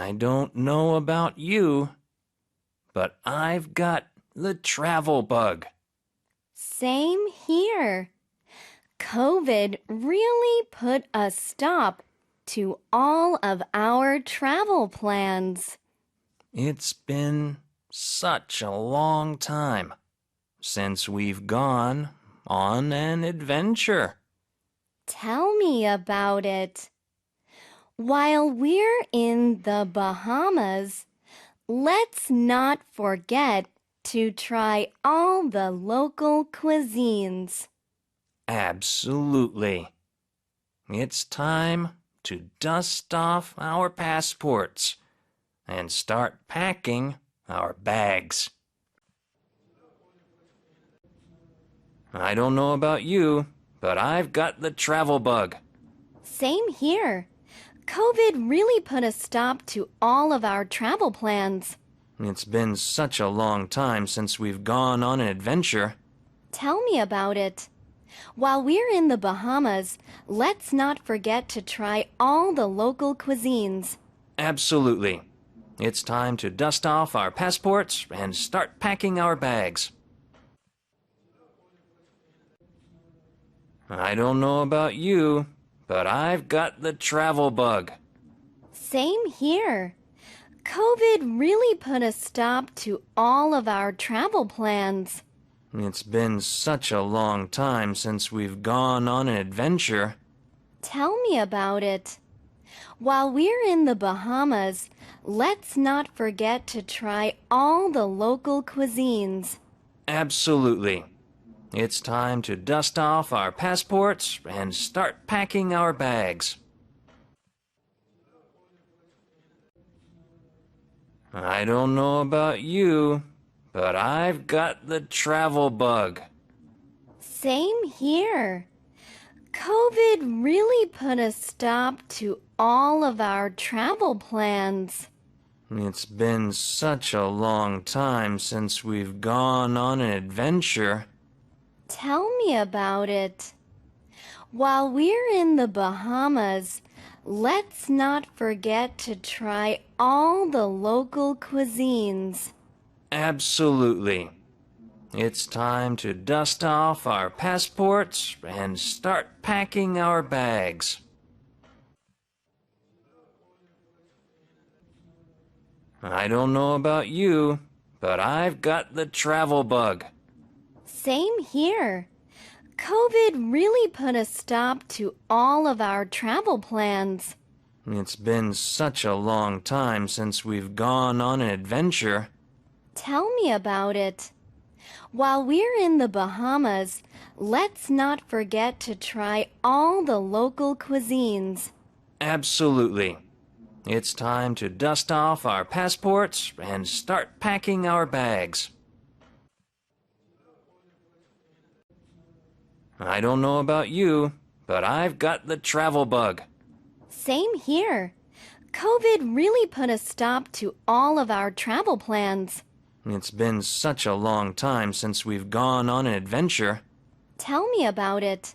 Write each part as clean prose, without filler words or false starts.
I don't know about you, but I've got the travel bug. Same here. COVID really put a stop to all of our travel plans. It's been such a long time since we've gone on an adventure. Tell me about it. While we're in the Bahamas, let's not forget to try all the local cuisines. Absolutely. It's time to dust off our passports and start packing our bags. I don't know about you, but I've got the travel bug. Same here. COVID really put a stop to all of our travel plans. It's been such a long time since we've gone on an adventure. Tell me about it. While we're in the Bahamas, let's not forget to try all the local cuisines. Absolutely. It's time to dust off our passports and start packing our bags. I don't know about you, but I've got the travel bug. Same here. COVID really put a stop to all of our travel plans. It's been such a long time since we've gone on an adventure. Tell me about it. While we're in the Bahamas, let's not forget to try all the local cuisines. Absolutely. It's time to dust off our passports and start packing our bags. I don't know about you, but I've got the travel bug. Same here. COVID really put a stop to all of our travel plans. It's been such a long time since we've gone on an adventure. Tell me about it. While we're in the Bahamas, let's not forget to try all the local cuisines. Absolutely. It's time to dust off our passports and start packing our bags. I don't know about you, but I've got the travel bug. Same here. COVID really put a stop to all of our travel plans. It's been such a long time since we've gone on an adventure. Tell me about it. While we're in the Bahamas, let's not forget to try all the local cuisines. Absolutely. It's time to dust off our passports and start packing our bags. I don't know about you, but I've got the travel bug. Same here. COVID really put a stop to all of our travel plans. It's been such a long time since we've gone on an adventure. Tell me about it.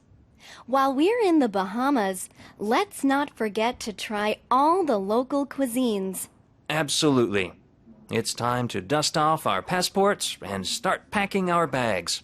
While we're in the Bahamas, let's not forget to try all the local cuisines. Absolutely. It's time to dust off our passports and start packing our bags.